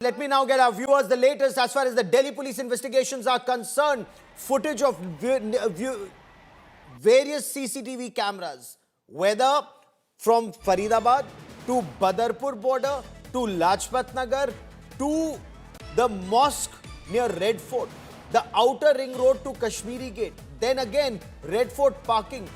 Let me now get our viewers the latest as far as the Delhi police investigations are concerned. Footage of various CCTV cameras, whether from Faridabad to Badarpur border to Lajpat Nagar to the mosque near Red Fort, the outer ring road to Kashmiri Gate, then again Red Fort parking.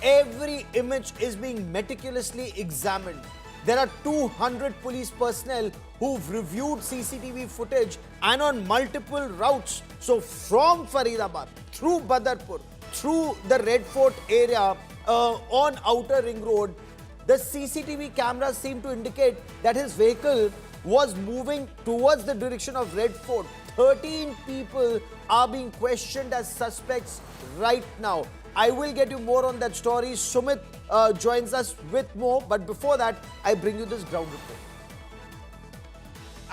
Every image is being meticulously examined. There are 200 police personnel who've reviewed CCTV footage and on multiple routes. So from Faridabad, through Badarpur, through the Red Fort area on Outer Ring Road, the CCTV cameras seem to indicate that his vehicle was moving towards the direction of Red Fort. 13 people are being questioned as suspects right now. I will get you more on that story. Sumit joins us with more. But before that, I bring you this ground report.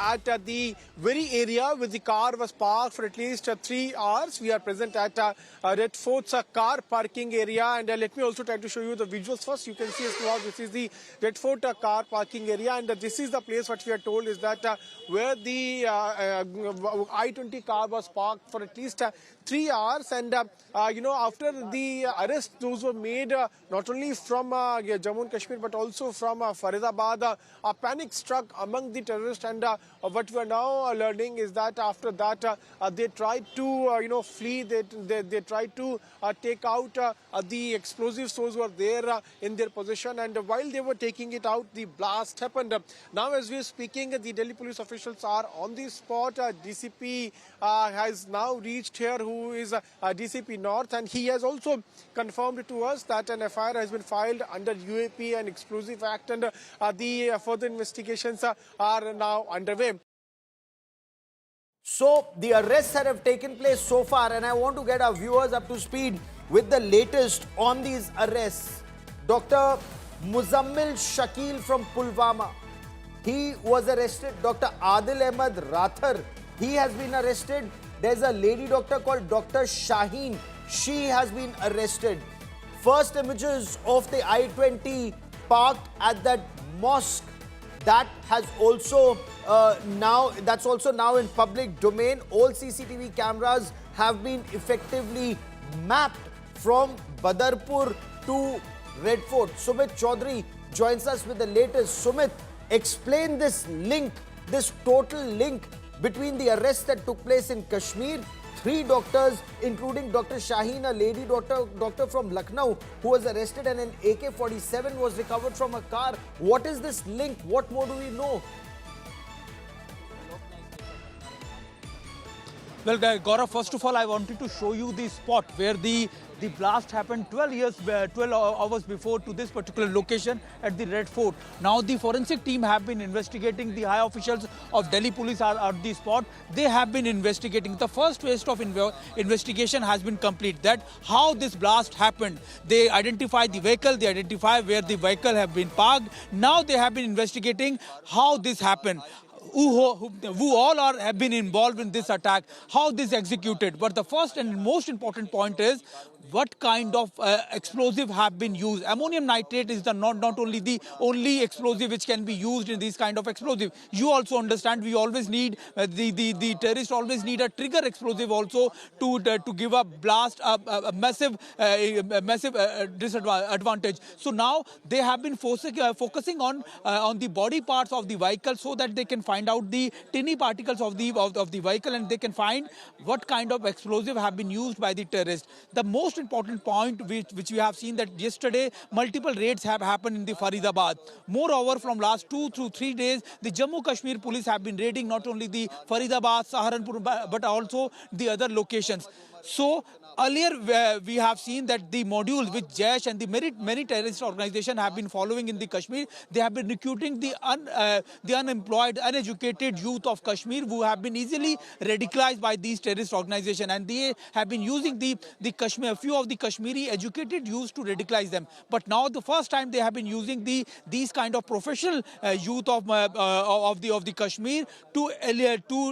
At the very area where the car was parked for at least 3 hours. We are present at Red Fort's car parking area, and let me also try to show you the visuals first. You can see as well, this is the Red Fort car parking area, and this is the place what we are told is that where the I-20 car was parked for at least 3 hours, and after the arrest, those were made not only from Jammu and Kashmir but also from Faridabad. A panic struck among the terrorists, and what we are now learning is that after that they tried to flee. They tried to take out the explosives those were there in their possession, and while they were taking it out, the blast happened. Now as we are speaking, the Delhi police officials are on the spot. DCP has now reached here, who is DCP North, and he has also confirmed to us that an FIR has been filed under UAP and Explosive Act, and the further investigations are now underway. So the arrests that have taken place so far, and I want to get our viewers up to speed with the latest on these arrests. Dr. Muzammil Shakil from Pulwama, he was arrested. Dr. Adil Ahmed Rathar, he has been arrested. There's a lady doctor called Dr. Shaheen. She has been arrested. First images of the I-20 parked at that mosque, that has also that's also now in public domain. All CCTV cameras have been effectively mapped from Badarpur to Red Fort. Sumit Chaudhary joins us with the latest. Sumit, explain this link, this total link between the arrests that took place in Kashmir. 3 doctors, including Dr. Shaheen, a lady doctor from Lucknow, who was arrested, and an AK-47 was recovered from a car. What is this link? What more do we know? Well, Gaurav, first of all, I wanted to show you the spot where the blast happened 12 hours before to this particular location at the Red Fort. Now, the forensic team have been investigating. The high officials of Delhi police are at the spot. They have been investigating. The first phase of investigation has been complete. That how this blast happened. They identified the vehicle. They identified where the vehicle have been parked. Now they have been investigating how this happened. Who all have been involved in this attack, how this executed. But the first and most important point is what kind of explosive have been used. Ammonium nitrate is not only the only explosive which can be used in these kind of explosive. You also understand we always need, the terrorists always need a trigger explosive also to give a blast, a massive disadvantage. So now they have been focusing on the body parts of the vehicle so that they can find out the tiny particles of the vehicle, and they can find what kind of explosive have been used by the terrorists. The most important point which we have seen that yesterday multiple raids have happened in the Faridabad. Moreover, from last 2 to 3 days, the Jammu Kashmir police have been raiding not only the Faridabad, Saharanpur, but also the other locations. So earlier we have seen that the modules which Jaish and the many terrorist organizations have been following in the Kashmir, they have been recruiting the unemployed, uneducated youth of Kashmir who have been easily radicalized by these terrorist organizations, and they have been using the Kashmir, a few of the Kashmiri educated youth to radicalize them. But now the first time they have been using these kind of professional youth of the Kashmir to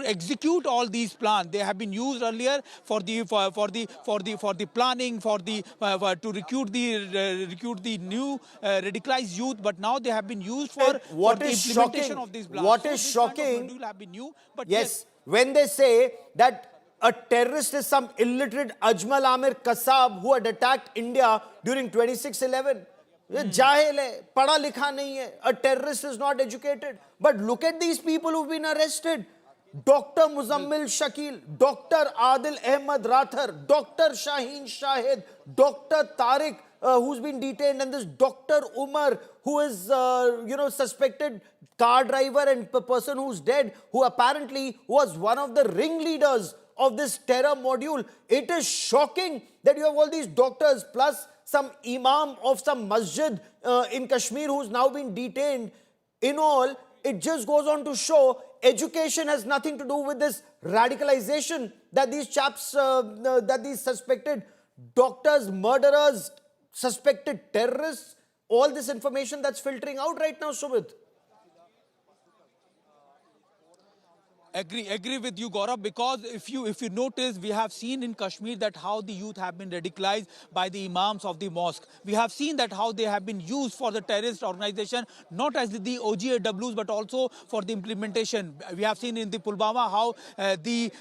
execute all these plans. They have been used earlier for the planning, to recruit the new radicalized youth. But now they have been used for What the is implementation shocking? of these plans. What So is this kind of shocking? module have been new, but Yes, when they say that a terrorist is some illiterate Ajmal Amir Kasab who had attacked India during 26/11. ये जाहिल है, पढ़ा लिखा नहीं है. A terrorist is not educated. But look at these people who've been arrested. Dr. Muzammil Shakil, Dr. Adil Ahmad Rathar, Dr. Shaheen Shahid, Dr. Tariq, who's been detained, and this Dr. Umar, who is, suspected car driver and person who's dead, who apparently was one of the ringleaders of this terror module. It is shocking that you have all these doctors plus some imam of some masjid in Kashmir who's now been detained. In all, it just goes on to show education has nothing to do with this radicalization that these chaps, that these suspected doctors, murderers, suspected terrorists, all this information that's filtering out right now, Sumit. Agree with you, Gaurav, because if you notice, we have seen in Kashmir that how the youth have been radicalized by the imams of the mosque. We have seen that how they have been used for the terrorist organization, not as the OGAWs, but also for the implementation. We have seen in the Pulwama how the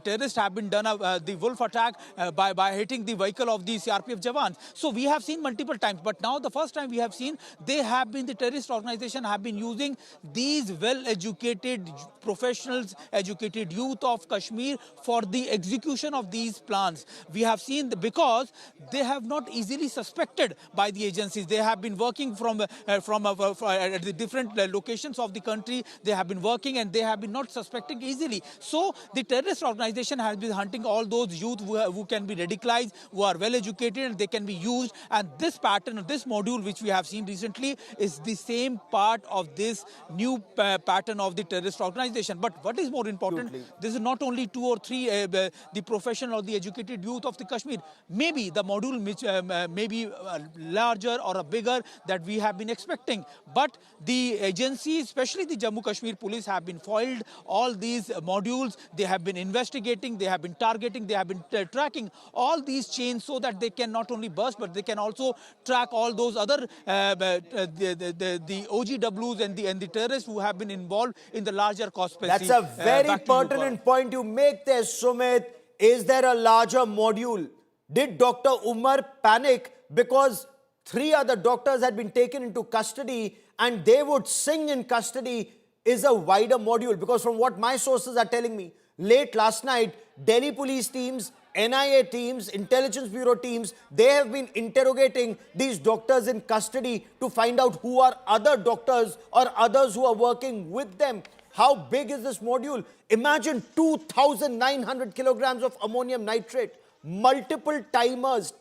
terrorists have been done the wolf attack by hitting the vehicle of the CRPF jawans. So we have seen multiple times, but now the first time we have seen the terrorist organization have been using these well-educated professionals, educated youth of Kashmir for the execution of these plans. We have seen because they have not easily suspected by the agencies. They have been working from the different locations of the country. They have been working and they have been not suspecting easily. So the terrorist organization has been hunting all those youth who can be radicalized, who are well educated, and they can be used. And this pattern, this module which we have seen recently is the same part of this new pattern of the terrorist organization. But what is more important, this is not only 2 or 3 the professional or the educated youth of the Kashmir. Maybe the module which may be larger or a bigger that we have been expecting. But the agencies, especially the Jammu Kashmir Police, have been foiled all these modules. They have been investigating, they have been targeting, they have been tracking all these chains so that they can not only burst, but they can also track all those other the OGWs and the terrorists who have been involved in the larger conspiracy. That's a very pertinent point you make there, Sumit. Is there a larger module? Did Dr. Umar panic because 3 other doctors had been taken into custody and they would sing in custody? Is a wider module? Because from what my sources are telling me, late last night, Delhi police teams, NIA teams, intelligence bureau teams, they have been interrogating these doctors in custody to find out who are other doctors or others who are working with them. How big is this module? Imagine 2,900 kilograms of ammonium nitrate, multiple timers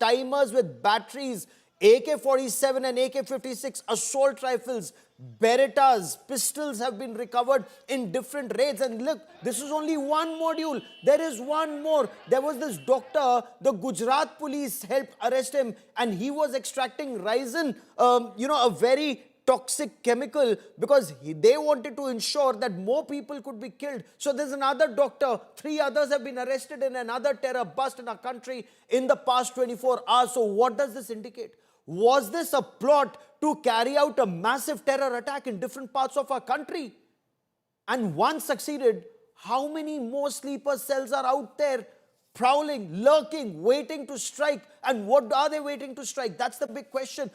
with batteries, AK-47 and AK-56 assault rifles, Berettas, pistols have been recovered in different raids. And look, this is only one module. There is one more. There was this doctor, the Gujarat police helped arrest him, and he was extracting ricin, a very toxic chemical, because they wanted to ensure that more people could be killed. So there's another doctor. 3 others have been arrested in another terror bust in our country in the past 24 hours. So what does this indicate? Was this a plot to carry out a massive terror attack in different parts of our country? And once succeeded, how many more sleeper cells are out there prowling, lurking, waiting to strike? And what are they waiting to strike? That's the big question.